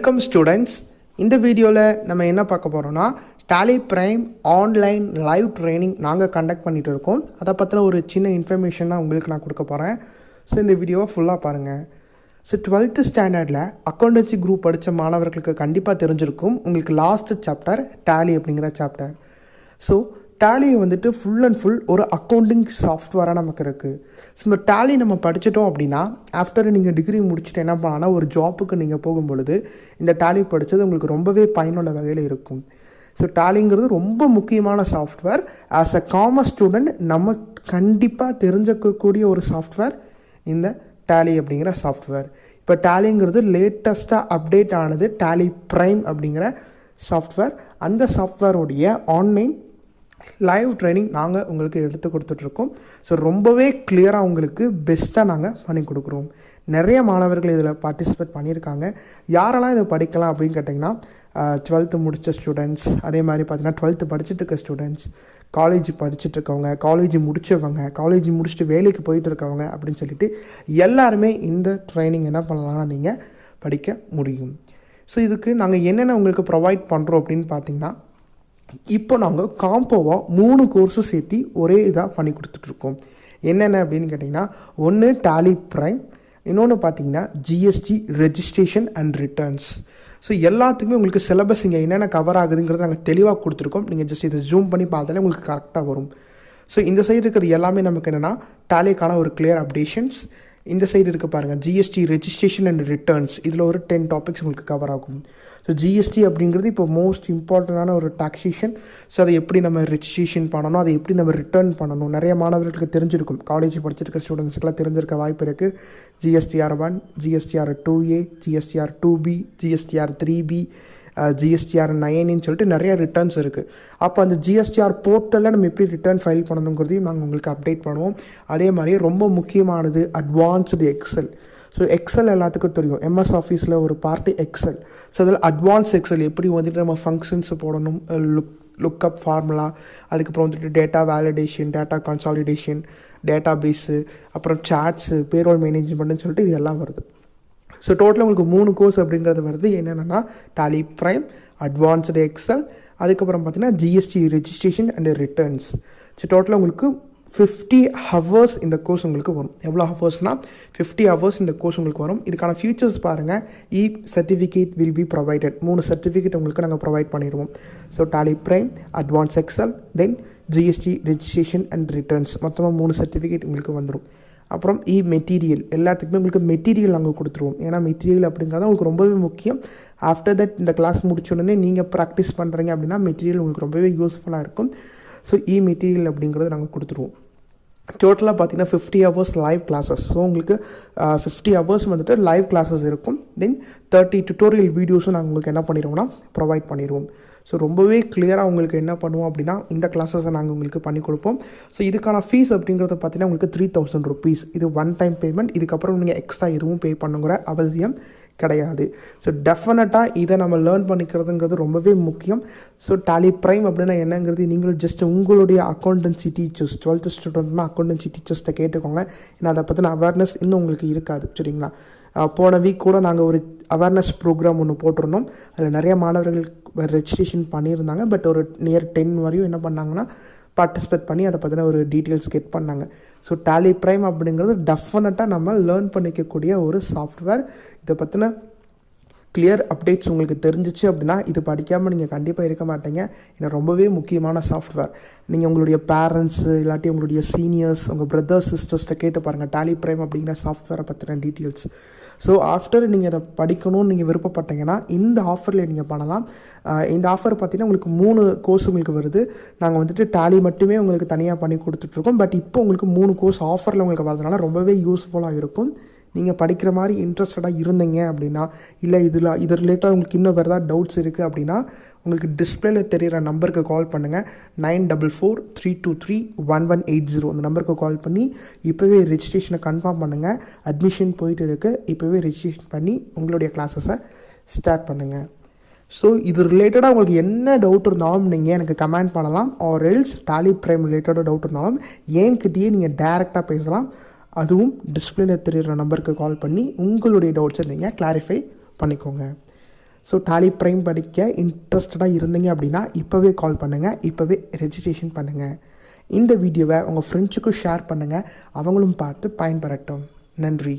Welcome students. இந்த வீடியோவில் நம்ம என்ன பார்க்க போகிறோம்னா Tally Prime online live training நாங்கள் கண்டக்ட் பண்ணிகிட்டு இருக்கோம். அதை பற்றின ஒரு சின்ன இன்ஃபர்மேஷனாக உங்களுக்கு நான் கொடுக்க போகிறேன். ஸோ இந்த வீடியோவை ஃபுல்லாக பாருங்கள். ஸோ 12th ஸ்டாண்டர்டில் அக்கௌண்டன்சி குரூப் படித்த மாணவர்களுக்கு கண்டிப்பாக தெரிஞ்சிருக்கும். உங்களுக்கு லாஸ்ட் சாப்டர் டேலி அப்படிங்கிற சாப்டர். ஸோ டேலியை வந்துட்டு ஃபுல் அண்ட் ஃபுல் ஒரு அக்கௌண்டிங் சாஃப்ட்வேராக நமக்கு இருக்குது. ஸோ இந்த டேலி நம்ம படிச்சிட்டோம் அப்படின்னா ஆஃப்டர் நீங்கள் டிகிரி முடிச்சுட்டு என்ன பண்ணலாம்னா ஒரு ஜாப்புக்கு நீங்கள் போகும்பொழுது இந்த டேலி படித்தது உங்களுக்கு ரொம்பவே பயனுள்ள வகையில் இருக்கும். ஸோ டேலிங்கிறது ரொம்ப முக்கியமான software. As a commerce student நம்ம கண்டிப்பாக தெரிஞ்சுக்கக்கூடிய ஒரு சாஃப்ட்வேர் இந்த டேலி அப்படிங்கிற சாஃப்ட்வேர். இப்போ டேலிங்கிறது லேட்டஸ்ட்டாக அப்டேட் ஆனது டேலி பிரைம் அப்படிங்கிற சாஃப்ட்வேர். அந்த சாஃப்ட்வேருடைய ஆன்லைன் லைவ் ட்ரைனிங் நாங்கள் உங்களுக்கு எடுத்து கொடுத்துட்ருக்கோம். ஸோ ரொம்பவே கிளியராக உங்களுக்கு பெஸ்ட்டாக நாங்கள் பண்ணி கொடுக்குறோம். நிறைய மாணவர்கள் இதில் பார்ட்டிசிபேட் பண்ணியிருக்காங்க. யாரெல்லாம் இதை படிக்கலாம் அப்படின்னு கேட்டிங்கன்னா 12th முடித்த ஸ்டூடெண்ட்ஸ், அதே மாதிரி பார்த்திங்கன்னா 12th படிச்சுட்டு இருக்க ஸ்டூடெண்ட்ஸ், காலேஜ் படிச்சுட்டு இருக்கவங்க, காலேஜ் முடித்தவங்க, காலேஜ் முடிச்சுட்டு வேலைக்கு போயிட்டு இருக்கவங்க அப்படின்னு சொல்லிட்டு எல்லாருமே இந்த ட்ரைனிங் என்ன பண்ணலாம்னா நீங்கள் படிக்க முடியும். ஸோ இதுக்கு நாங்கள் என்னென்ன உங்களுக்கு ப்ரொவைட் பண்ணுறோம் அப்படின்னு பார்த்தீங்கன்னா இப்போ நாங்கள் காம்போவாக 3 கோர்ஸும் சேர்த்து ஒரே இதாக பண்ணி கொடுத்துட்ருக்கோம். என்னென்ன அப்படின்னு கேட்டிங்கன்னா ஒன்று டேலி பிரைம், இன்னொன்று பார்த்தீங்கன்னா GST registration and returns. So எல்லாத்துக்குமே உங்களுக்கு சிலபஸ் இங்கே என்னென்ன கவர் ஆகுதுங்கிறத நாங்கள் தெளிவாக கொடுத்துருக்கோம். நீங்கள் ஜஸ்ட் இதை ஜூம் பண்ணி பார்த்தாலே உங்களுக்கு கரெக்டாக வரும். ஸோ இந்த சைடு இருக்கிறது எல்லாமே நமக்கு என்னென்னா டேலிக்கான ஒரு கிளியர் அப்டேஷன்ஸ். இந்த சைடு இருக்க பாருங்கள் ஜிஎஸ்டி ரெஜிஸ்ட்ரேஷன் அண்ட் ரிட்டர்ன்ஸ். இதில் ஒரு 10 டாபிக்ஸ் உங்களுக்கு கவர் ஆகும். ஸோ ஜிஎஸ்டி அப்படிங்கிறது இப்போ மோஸ்ட் இம்பார்ட்டண்டான ஒரு டாக்ஸேஷன். ஸோ அதை எப்படி நம்ம ரெஜிஸ்ட்ரேஷன் பண்ணணும், அதை எப்படி நம்ம ரிட்டர்ன் பண்ணணும், நிறைய மாணவர்களுக்கு தெரிஞ்சிருக்கும். காலேஜ் படிச்சிருக்க ஸ்டூடெண்ட்ஸ்க்கெலாம் தெரிஞ்சிருக்க வாய்ப்பு இருக்குது. GSTR 1, GSTR 2A, GSTR 2B, GSTR 3B, GSTR 9ன்னு சொல்லிட்டு நிறைய ரிட்டர்ன்ஸ் இருக்குது. அப்போ அந்த ஜிஎஸ்டிஆர் போர்ட்டலில் நம்ம எப்படி ரிட்டர்ன் ஃபைல் பண்ணணுங்கிறதையும் நாங்கள் உங்களுக்கு அப்டேட் பண்ணுவோம். அதே மாதிரி ரொம்ப முக்கியமானது அட்வான்ஸ்டு எக்ஸல். ஸோ எக்ஸல் எல்லாத்துக்கும் தெரியும். எம்எஸ் ஆஃபீஸில் ஒரு பார்ட்டு எக்ஸல். ஸோ அதில் அட்வான்ஸ் எக்ஸல் எப்படி வந்துட்டு நம்ம ஃபங்க்ஷன்ஸ் போடணும், லுக்கப் ஃபார்முலா, அதுக்கப்புறம் வந்துட்டு data validation, data consolidation, data base, அப்புறம் சாட்ஸு, பேரோல் மேனேஜ்மெண்ட்னு சொல்லிட்டு இது எல்லாம் வருது. ஸோ டோட்டலாக உங்களுக்கு 3 கோர்ஸ் அப்படிங்கிறது வருது. என்னென்னா டேலி பிரைம், அட்வான்ஸ்டு எக்ஸல், அதுக்கப்புறம் பார்த்தீங்கன்னா GST registration and returns. So டோட்டலாக உங்களுக்கு 50 ஹவர்ஸ் இந்த கோர்ஸ் உங்களுக்கு வரும். எவ்வளோ ஹவர்ஸ்னால் 50 ஹவர்ஸ் இந்த கோர்ஸ் உங்களுக்கு வரும். இதுக்கான ஃபியூச்சர்ஸ் பாருங்கள். Certificate will be provided. 3 certificate உங்களுக்கு நாங்கள் ப்ரொவைட் பண்ணிடுவோம். So Tally Prime, advance Excel, then GST registration and returns, மொத்தமாக 3 சர்டிஃபிகேட் உங்களுக்கு வந்துடும். அப்புறம் மெட்டீரியல், எல்லாத்துக்குமே உங்களுக்கு மெட்டீரியல் நாங்கள் கொடுத்துருவோம். ஏன்னா மெட்டீரியல் அப்படிங்கிறது உங்களுக்கு ரொம்பவே முக்கியம். ஆஃப்டர் தட் இந்த கிளாஸ் முடிச்ச உடனே நீங்கள் ப்ராக்டிஸ் பண்ணுறீங்க அப்படின்னா மெட்டீரியல் உங்களுக்கு ரொம்பவே யூஸ்ஃபுல்லாக இருக்கும். ஸோ மெட்டீரியல் அப்படிங்கிறது நாங்கள் கொடுத்துருவோம். டோட்டலாக பார்த்தீங்கன்னா 50 ஹவர்ஸ் லைவ் கிளாஸஸ். ஸோ உங்களுக்கு 50 ஹவர்ஸ் வந்துட்டு லைவ் கிளாஸஸ் இருக்கும். தென் 30 டுட்டோரியல் வீடியோஸும் நாங்கள் உங்களுக்கு என்ன பண்ணிடுவோம்னா ப்ரொவைட் பண்ணிடுவோம். ஸோ ரொம்பவே கிளியராக உங்களுக்கு என்ன பண்ணுவோம் அப்படின்னா இந்த கிளாஸஸை நாங்கள் உங்களுக்கு பண்ணி கொடுப்போம். ஸோ இதுக்கான ஃபீஸ் அப்படிங்கிறத பார்த்தீங்கன்னா உங்களுக்கு 3000 rupees. இது ஒன் டைம் பேமெண்ட். இதுக்கப்புறம் நீங்கள் எக்ஸ்ட்ரா எதுவும் பே பண்ணுங்கிற அவசியம் கிடையாது. ஸோ டெஃபினட்டாக இதை நம்ம லேர்ன் பண்ணிக்கிறதுங்கிறது ரொம்பவே முக்கியம். ஸோ டேலி பிரைம் அப்படின்னா என்னங்கிறது நீங்களும் ஜஸ்ட் உங்களுடைய அக்கௌண்டன்சி டீச்சர்ஸ், 12th ஸ்டூடெண்ட்னா அக்கௌண்டன்சி டீச்சர்ஸ்ட்டை கேட்டுக்கோங்க. ஏன்னா அதை பற்றின அவேர்னஸ் இன்னும் உங்களுக்கு இருக்காது. சரிங்களா? போன வீக் கூட நாங்கள் ஒரு அவேர்னஸ் ப்ரோக்ராம் ஒன்று போட்டிருந்தோம். அதில் நிறைய மாணவர்கள் ரெஜிஸ்ட்ரேஷன் பண்ணியிருந்தாங்க. பட் ஒரு நியர் 10 வரையும் என்ன பண்ணாங்கன்னா பார்ட்டிசிபேட் பண்ணி அதை பற்றின ஒரு டீட்டெயில்ஸ் கெட் பண்ணாங்க. ஸோ டேலி பிரைம் அப்படிங்கிறது டெஃபினட்டாக நம்ம லேர்ன் பண்ணிக்கக்கூடிய ஒரு சாஃப்ட்வேர். இதை பற்றின கிளியர் அப்டேட்ஸ் உங்களுக்கு தெரிஞ்சிச்சு அப்படின்னா இது படிக்காமல் நீங்கள் கண்டிப்பாக இருக்க மாட்டீங்க. ஏன்னா ரொம்பவே முக்கியமான சாஃப்ட்வேர். நீங்கள் உங்களுடைய பேரண்ட்ஸு இல்லாட்டி உங்களுடைய சீனியர்ஸ், உங்கள் பிரதர்ஸ் சிஸ்டர்ஸ்ட்டை கேட்டு பாருங்கள் டேலி பிரைம் அப்படிங்கிற சாஃப்ட்வேரை பற்றின டீட்டெயில்ஸ். ஸோ ஆஃப்டர் நீங்கள் அதை படிக்கணும்னு நீங்கள் விருப்பப்பட்டீங்கன்னா இந்த ஆஃபரில் நீங்கள் பண்ணலாம். இந்த ஆஃபர் பார்த்தீங்கன்னா உங்களுக்கு 3 கோர்ஸ் உங்களுக்கு வருது. நாங்கள் வந்துட்டு டேலி மட்டுமே உங்களுக்கு தனியாக பண்ணி கொடுத்துட்ருக்கோம். பட் இப்போ உங்களுக்கு 3 கோர்ஸ் ஆஃபரில் உங்களுக்கு வரதுனால ரொம்பவே யூஸ்ஃபுல்லாக இருக்கும். நீங்கள் படிக்கிற மாதிரி இன்ட்ரெஸ்டடாக இருந்தீங்க அப்படின்னா, இல்லை இது ரிலேட்டடாக உங்களுக்கு இன்னும் வேறு ஏதாவது டவுட்ஸ் இருக்குது அப்படின்னா உங்களுக்கு டிஸ்பிளேல தெரிகிற நம்பருக்கு கால் பண்ணுங்கள். 9443231180 அந்த நம்பருக்கு கால் பண்ணி இப்போவே ரெஜிஸ்ட்ரேஷனை கன்ஃபார்ம் பண்ணுங்கள். அட்மிஷன் போயிட்டு இருக்குது. இப்போவே ரெஜிஸ்ட்ரேஷன் பண்ணி உங்களுடைய கிளாஸஸை ஸ்டார்ட் பண்ணுங்கள். ஸோ இது ரிலேட்டடாக உங்களுக்கு என்ன டவுட் இருந்தாலும் நீங்கள் எனக்கு கமெண்ட் பண்ணலாம். ஆர் எல்ஸ் டேலி பிரைம் ரிலேட்டடாக டவுட் இருந்தாலும் என்கிட்டயே நீங்கள் டைரெக்டாக பேசலாம். அதுவும் டிஸ்பிளேல தெரிகிற நம்பருக்கு கால் பண்ணி உங்களுடைய டவுட்ஸை நீங்கள் கிளாரிஃபை பண்ணிக்கோங்க. ஸோ டாலி ப்ரைம் படிக்க இன்ட்ரெஸ்டடாக இருந்தீங்க அப்படின்னா இப்போவே கால் பண்ணுங்கள், இப்போவே ரெஜிஸ்ட்ரேஷன் பண்ணுங்கள். இந்த வீடியோவை உங்கள் ஃப்ரெண்ட்ஸுக்கும் ஷேர் பண்ணுங்கள், அவங்களும் பார்த்து பயன்பெறட்டும். நன்றி.